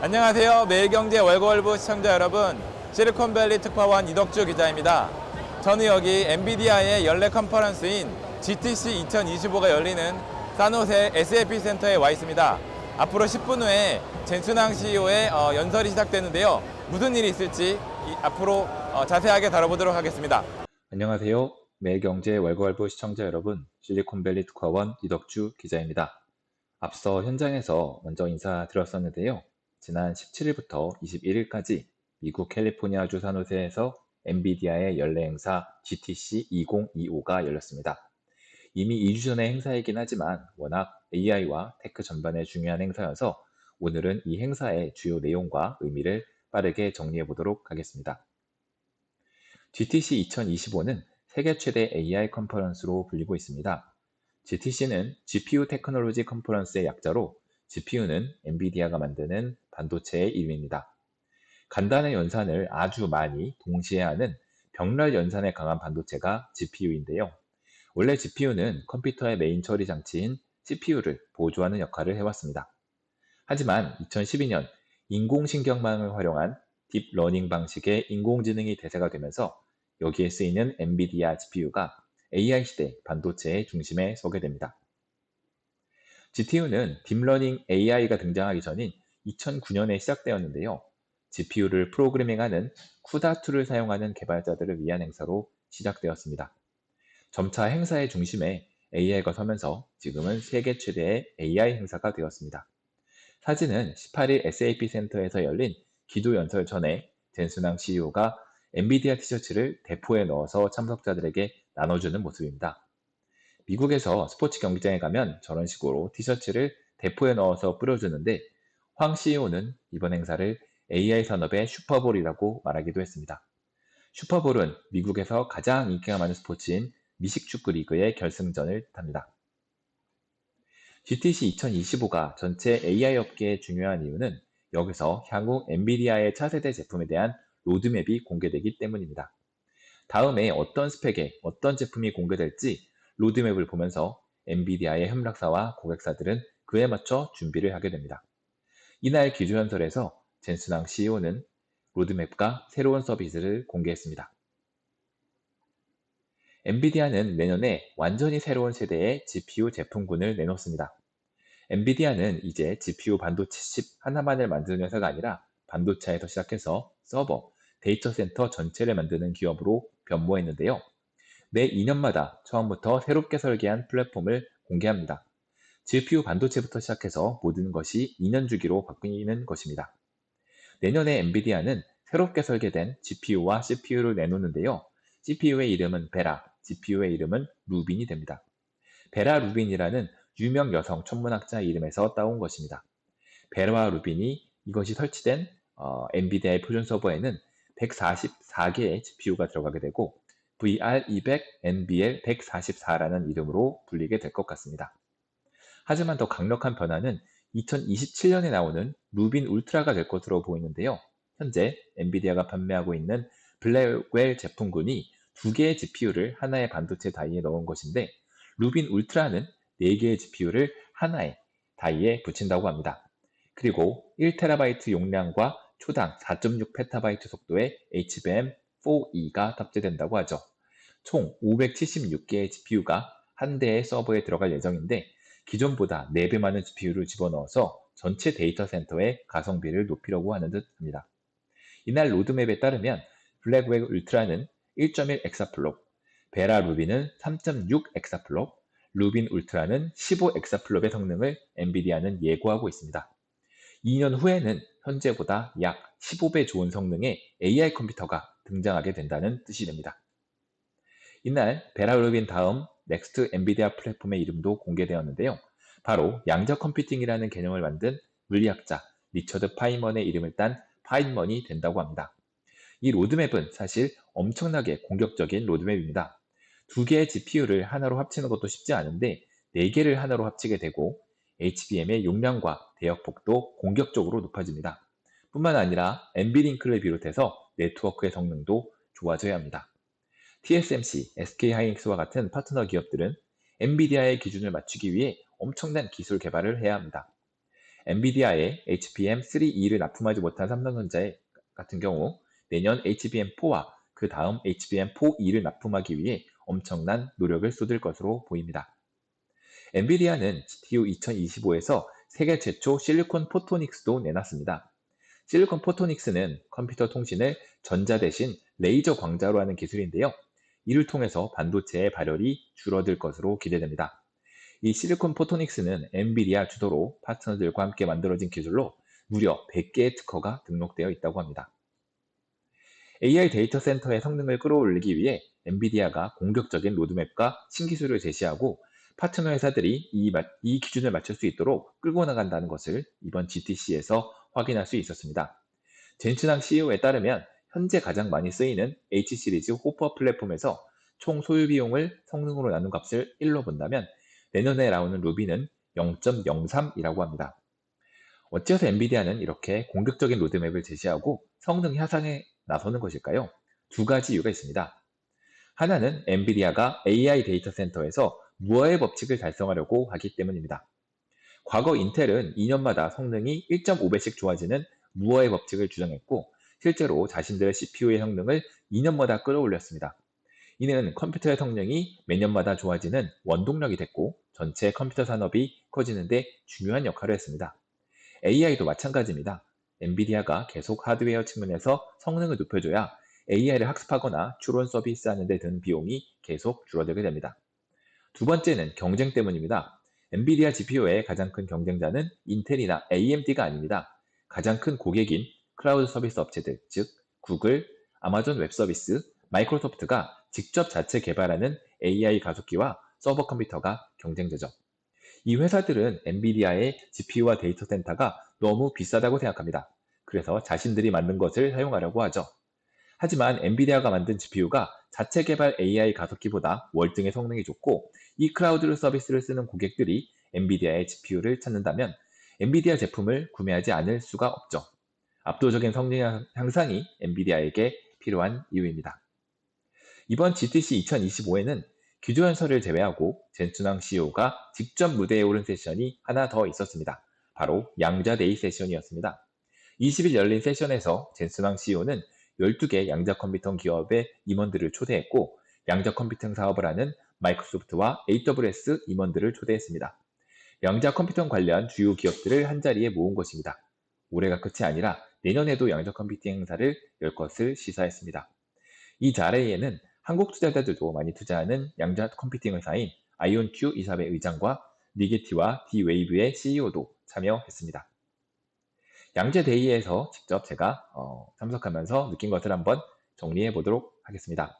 안녕하세요. 매일경제 월고월부 시청자 여러분, 실리콘밸리 특파원 이덕주 기자입니다. 저는 여기 엔비디아의 연례 컨퍼런스인 GTC 2025가 열리는 산호세 SAP 센터에 와 있습니다. 앞으로 10분 후에 젠순왕 CEO의 연설이 시작되는데요. 무슨 일이 있을지 앞으로 자세하게 다뤄보도록 하겠습니다. 안녕하세요. 매일경제 월고월부 시청자 여러분, 실리콘밸리 특파원 이덕주 기자입니다. 앞서 현장에서 먼저 인사드렸었는데요. 지난 17일부터 21일까지 미국 캘리포니아주 산호세에서 엔비디아의 연례 행사 GTC 2025가 열렸습니다. 이미 2주 전의 행사이긴 하지만 워낙 AI와 테크 전반에 중요한 행사여서 오늘은 이 행사의 주요 내용과 의미를 빠르게 정리해 보도록 하겠습니다. GTC 2025는 세계 최대 AI 컨퍼런스로 불리고 있습니다. GTC는 GPU 테크놀로지 컨퍼런스의 약자로 GPU는 엔비디아가 만드는 반도체의 이름입니다. 간단한 연산을 아주 많이 동시에 하는 병렬 연산에 강한 반도체가 GPU인데요. 원래 GPU는 컴퓨터의 메인 처리 장치인 CPU를 보조하는 역할을 해왔습니다. 하지만 2012년 인공신경망을 활용한 딥러닝 방식의 인공지능이 대세가 되면서 여기에 쓰이는 엔비디아 GPU가 AI 시대 반도체의 중심에 서게 됩니다. GTU는 딥러닝 AI가 등장하기 전인 2009년에 시작되었는데요. GPU를 프로그래밍하는 쿠다2를 사용하는 개발자들을 위한 행사로 시작되었습니다. 점차 행사의 중심에 AI가 서면서 지금은 세계 최대의 AI 행사가 되었습니다. 사진은 18일 SAP 센터에서 열린 기조 연설 전에 젠순왕 CEO가 엔비디아 티셔츠를 대포에 넣어서 참석자들에게 나눠주는 모습입니다. 미국에서 스포츠 경기장에 가면 저런 식으로 티셔츠를 대포에 넣어서 뿌려주는데 황 CEO는 이번 행사를 AI 산업의 슈퍼볼이라고 말하기도 했습니다. 슈퍼볼은 미국에서 가장 인기가 많은 스포츠인 미식축구 리그의 결승전을 뜻합니다. GTC 2025가 전체 AI 업계에 중요한 이유는 여기서 향후 엔비디아의 차세대 제품에 대한 로드맵이 공개되기 때문입니다. 다음에 어떤 스펙에 어떤 제품이 공개될지 로드맵을 보면서 엔비디아의 협력사와 고객사들은 그에 맞춰 준비를 하게 됩니다. 이날 기조연설에서 젠순왕 CEO는 로드맵과 새로운 서비스를 공개했습니다. 엔비디아는 내년에 완전히 새로운 세대의 GPU 제품군을 내놓습니다. 엔비디아는 이제 GPU 반도체 칩 하나만을 만드는 회사가 아니라 반도체에서 시작해서 서버, 데이터 센터 전체를 만드는 기업으로 변모했는데요. 매 2년마다 처음부터 새롭게 설계한 플랫폼을 공개합니다. GPU 반도체부터 시작해서 모든 것이 2년 주기로 바뀌는 것입니다. 내년에 엔비디아는 새롭게 설계된 GPU와 CPU를 내놓는데요. CPU의 이름은 베라, GPU의 이름은 루빈이 됩니다. 베라 루빈이라는 유명 여성 천문학자 이름에서 따온 것입니다. 베라 루빈이 이것이 설치된 엔비디아의 표준 서버에는 144개의 GPU가 들어가게 되고 VR200 NBL 144라는 이름으로 불리게 될 것 같습니다. 하지만 더 강력한 변화는 2027년에 나오는 루빈 울트라가 될 것으로 보이는데요. 현재 엔비디아가 판매하고 있는 블랙웰 제품군이 2개의 GPU를 하나의 반도체 다이에 넣은 것인데 루빈 울트라는 4개의 GPU를 하나의 다이에 붙인다고 합니다. 그리고 1TB 용량과 초당 4.6PB 속도의 HBM4E가 탑재된다고 하죠. 총 576개의 GPU가 한 대의 서버에 들어갈 예정인데 기존보다 4배 많은 GPU를 집어넣어서 전체 데이터 센터의 가성비를 높이려고 하는 듯 합니다. 이날 로드맵에 따르면 블랙웰 울트라는 1.1 엑사플롭, 베라 루빈은 3.6 엑사플롭, 루빈 울트라는 15 엑사플롭의 성능을 엔비디아는 예고하고 있습니다. 2년 후에는 현재보다 약 15배 좋은 성능의 AI 컴퓨터가 등장하게 된다는 뜻이 됩니다. 이날 베라 루빈 다음 넥스트 엔비디아 플랫폼의 이름도 공개되었는데요. 바로 양자 컴퓨팅이라는 개념을 만든 물리학자 리처드 파인먼의 이름을 딴 파인먼이 된다고 합니다. 이 로드맵은 사실 엄청나게 공격적인 로드맵입니다. 2개의 GPU를 하나로 합치는 것도 쉽지 않은데 4개를 하나로 합치게 되고 HBM의 용량과 대역폭도 공격적으로 높아집니다. 뿐만 아니라 NVLink를 비롯해서 네트워크의 성능도 좋아져야 합니다. TSMC, SK하이닉스와 같은 파트너 기업들은 엔비디아의 기준을 맞추기 위해 엄청난 기술 개발을 해야 합니다. 엔비디아의 HBM3E를 납품하지 못한 삼성전자 같은 경우 내년 HBM4와 그 다음 HBM4E를 납품하기 위해 엄청난 노력을 쏟을 것으로 보입니다. 엔비디아는 GTU 2025에서 세계 최초 실리콘 포토닉스도 내놨습니다. 실리콘 포토닉스는 컴퓨터 통신을 전자 대신 레이저 광자로 하는 기술인데요. 이를 통해서 반도체의 발열이 줄어들 것으로 기대됩니다. 이 실리콘 포토닉스는 엔비디아 주도로 파트너들과 함께 만들어진 기술로 무려 100개의 특허가 등록되어 있다고 합니다. AI 데이터 센터의 성능을 끌어올리기 위해 엔비디아가 공격적인 로드맵과 신기술을 제시하고 파트너 회사들이 이 기준을 맞출 수 있도록 끌고 나간다는 것을 이번 GTC에서 확인할 수 있었습니다. 젠츠낭 CEO에 따르면 현재 가장 많이 쓰이는 H 시리즈 호퍼 플랫폼에서 총 소요 비용을 성능으로 나눈 값을 1로 본다면 내년에 나오는 루비는 0.03이라고 합니다. 어째서 엔비디아는 이렇게 공격적인 로드맵을 제시하고 성능 향상에 나서는 것일까요? 두 가지 이유가 있습니다. 하나는 엔비디아가 AI 데이터 센터에서 무어의 법칙을 달성하려고 하기 때문입니다. 과거 인텔은 2년마다 성능이 1.5배씩 좋아지는 무어의 법칙을 주장했고 실제로 자신들의 CPU의 성능을 2년마다 끌어올렸습니다. 이는 컴퓨터의 성능이 매년마다 좋아지는 원동력이 됐고 전체 컴퓨터 산업이 커지는데 중요한 역할을 했습니다. AI도 마찬가지입니다. 엔비디아가 계속 하드웨어 측면에서 성능을 높여줘야 AI를 학습하거나 추론 서비스하는 데 드는 비용이 계속 줄어들게 됩니다. 두 번째는 경쟁 때문입니다. 엔비디아 GPU의 가장 큰 경쟁자는 인텔이나 AMD가 아닙니다. 가장 큰 고객인 클라우드 서비스 업체들, 즉 구글, 아마존 웹 서비스, 마이크로소프트가 직접 자체 개발하는 AI 가속기와 서버 컴퓨터가 경쟁자죠. 이 회사들은 엔비디아의 GPU와 데이터 센터가 너무 비싸다고 생각합니다. 그래서 자신들이 만든 것을 사용하려고 하죠. 하지만 엔비디아가 만든 GPU가 자체 개발 AI 가속기보다 월등히 성능이 좋고 이 클라우드 서비스를 쓰는 고객들이 엔비디아의 GPU를 찾는다면 엔비디아 제품을 구매하지 않을 수가 없죠. 압도적인 성능 향상이 엔비디아에게 필요한 이유입니다. 이번 GTC 2025에는 기조연설을 제외하고 젠츠낭 CEO가 직접 무대에 오른 세션이 하나 더 있었습니다. 바로 양자데이 세션이었습니다. 20일 열린 세션에서 젠츠낭 CEO는 12개 양자 컴퓨팅 기업의 임원들을 초대했고 양자 컴퓨팅 사업을 하는 마이크로소프트와 AWS 임원들을 초대했습니다. 양자 컴퓨팅 관련 주요 기업들을 한자리에 모은 것입니다. 올해가 끝이 아니라 내년에도 양자 컴퓨팅 행사를 열 것을 시사했습니다. 이 자리에는 한국 투자자들도 많이 투자하는 양자 컴퓨팅 회사인 아이온큐 이사회 의장과 리게티와 D-웨이브의 CEO도 참여했습니다. 양자데이에서 직접 제가 참석하면서 느낀 것을 한번 정리해 보도록 하겠습니다.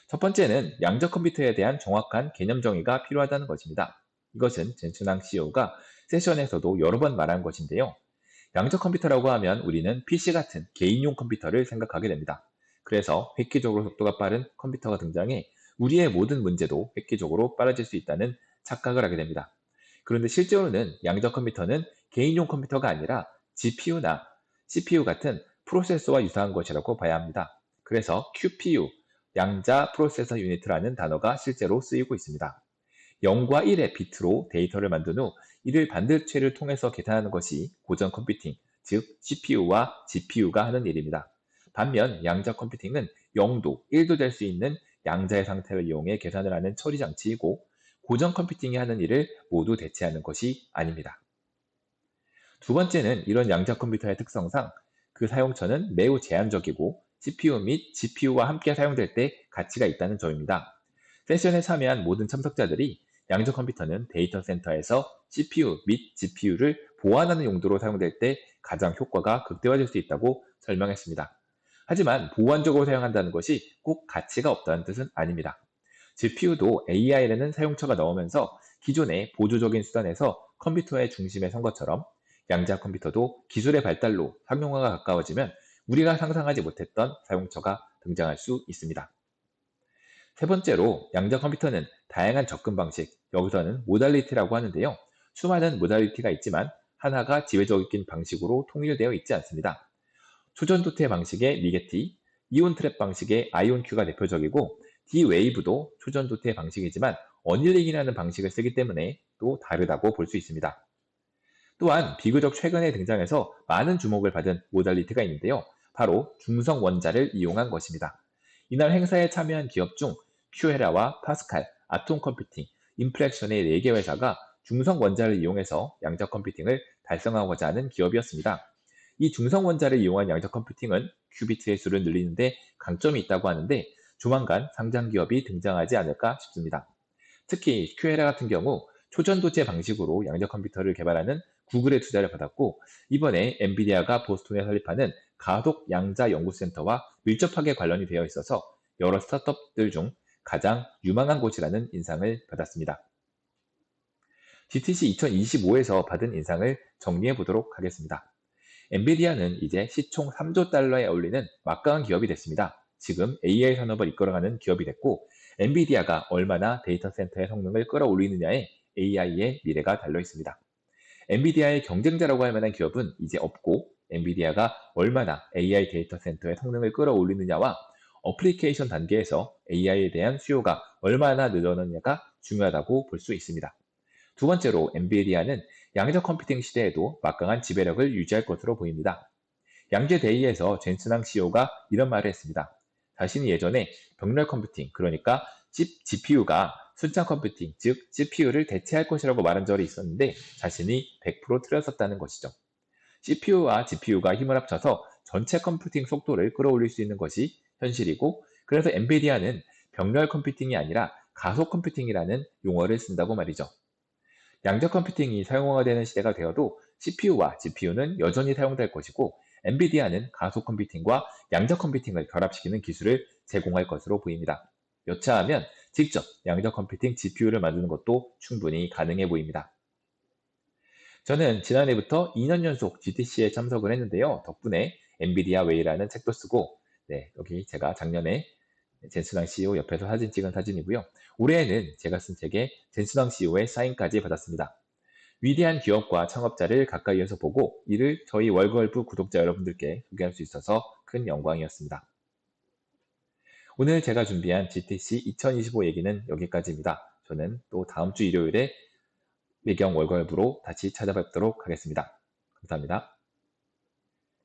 첫 번째는 양자 컴퓨터에 대한 정확한 개념 정의가 필요하다는 것입니다. 이것은 젠츠낭 CEO가 세션에서도 여러 번 말한 것인데요. 양자 컴퓨터라고 하면 우리는 PC 같은 개인용 컴퓨터를 생각하게 됩니다. 그래서 획기적으로 속도가 빠른 컴퓨터가 등장해 우리의 모든 문제도 획기적으로 빨라질 수 있다는 착각을 하게 됩니다. 그런데 실제로는 양자 컴퓨터는 개인용 컴퓨터가 아니라 GPU나 CPU 같은 프로세서와 유사한 것이라고 봐야 합니다. 그래서 QPU, 양자 프로세서 유니트라는 단어가 실제로 쓰이고 있습니다. 0과 1의 비트로 데이터를 만든 후 이를 반도체를 통해서 계산하는 것이 고전 컴퓨팅, 즉 CPU와 GPU가 하는 일입니다. 반면 양자 컴퓨팅은 0도, 1도 될 수 있는 양자의 상태를 이용해 계산을 하는 처리 장치이고 고전 컴퓨팅이 하는 일을 모두 대체하는 것이 아닙니다. 두 번째는 이런 양자 컴퓨터의 특성상 그 사용처는 매우 제한적이고 CPU 및 GPU와 함께 사용될 때 가치가 있다는 점입니다. 세션에 참여한 모든 참석자들이 양자 컴퓨터는 데이터 센터에서 CPU 및 GPU를 보완하는 용도로 사용될 때 가장 효과가 극대화될 수 있다고 설명했습니다. 하지만 보완적으로 사용한다는 것이 꼭 가치가 없다는 뜻은 아닙니다. GPU도 AI라는 사용처가 나오면서 기존의 보조적인 수단에서 컴퓨터의 중심에 선 것처럼 양자 컴퓨터도 기술의 발달로 상용화가 가까워지면 우리가 상상하지 못했던 사용처가 등장할 수 있습니다. 세 번째로 양자 컴퓨터는 다양한 접근 방식, 여기서는 모달리티라고 하는데요. 수많은 모달리티가 있지만 하나가 지배적인 방식으로 통일되어 있지 않습니다. 초전도태 방식의 리게티, 이온 트랩 방식의 아이온큐가 대표적이고 D-웨이브도 초전도태 방식이지만 어닐링이라는 방식을 쓰기 때문에 또 다르다고 볼 수 있습니다. 또한 비교적 최근에 등장해서 많은 주목을 받은 모달리티가 있는데요. 바로 중성 원자를 이용한 것입니다. 이날 행사에 참여한 기업 중 큐에라와 파스칼, 아톰 컴퓨팅, 인플렉션의 4개 회사가 중성 원자를 이용해서 양자 컴퓨팅을 달성하고자 하는 기업이었습니다. 이 중성 원자를 이용한 양자 컴퓨팅은 큐비트의 수를 늘리는데 강점이 있다고 하는데 조만간 상장 기업이 등장하지 않을까 싶습니다. 특히 큐에라 같은 경우 초전도체 방식으로 양자 컴퓨터를 개발하는 구글의 투자를 받았고 이번에 엔비디아가 보스턴에 설립하는 가속 양자 연구센터와 밀접하게 관련이 되어 있어서 여러 스타트업들 중 가장 유망한 곳이라는 인상을 받았습니다. GTC 2025에서 받은 인상을 정리해 보도록 하겠습니다. 엔비디아는 이제 시총 3조 달러에 어울리는 막강한 기업이 됐습니다. 지금 AI 산업을 이끌어가는 기업이 됐고 엔비디아가 얼마나 데이터 센터의 성능을 끌어올리느냐에 AI의 미래가 달려 있습니다. 엔비디아의 경쟁자라고 할 만한 기업은 이제 없고 엔비디아가 얼마나 AI 데이터 센터의 성능을 끌어올리느냐와 어플리케이션 단계에서 AI에 대한 수요가 얼마나 늘어나느냐가 중요하다고 볼 수 있습니다. 두 번째로 엔비디아는 양자 컴퓨팅 시대에도 막강한 지배력을 유지할 것으로 보입니다. 양재 데이에서 젠슨왕 CEO가 이런 말을 했습니다. 자신이 예전에 병렬 컴퓨팅, 그러니까 GPU가 숫자 컴퓨팅, 즉 CPU를 대체할 것이라고 말한 적이 있었는데 자신이 100% 틀렸었다는 것이죠. CPU와 GPU가 힘을 합쳐서 전체 컴퓨팅 속도를 끌어올릴 수 있는 것이 현실이고 그래서 엔비디아는 병렬 컴퓨팅이 아니라 가속 컴퓨팅이라는 용어를 쓴다고 말이죠. 양자 컴퓨팅이 사용화되는 시대가 되어도 CPU와 GPU는 여전히 사용될 것이고 엔비디아는 가속 컴퓨팅과 양자 컴퓨팅을 결합시키는 기술을 제공할 것으로 보입니다. 여차하면 직접 양자 컴퓨팅 GPU를 만드는 것도 충분히 가능해 보입니다. 저는 지난해부터 2년 연속 GTC에 참석을 했는데요. 덕분에 엔비디아 웨이라는 책도 쓰고 여기 제가 작년에 젠슨왕 CEO 옆에서 사진 찍은 사진이고요. 올해에는 제가 쓴 책에 젠슨왕 CEO의 사인까지 받았습니다. 위대한 기업과 창업자를 가까이에서 보고 이를 저희 월걸프 구독자 여러분들께 소개할 수 있어서 큰 영광이었습니다. 오늘 제가 준비한 GTC 2025 얘기는 여기까지입니다. 저는 또 다음 주 일요일에 외경 월걸프로 다시 찾아뵙도록 하겠습니다. 감사합니다.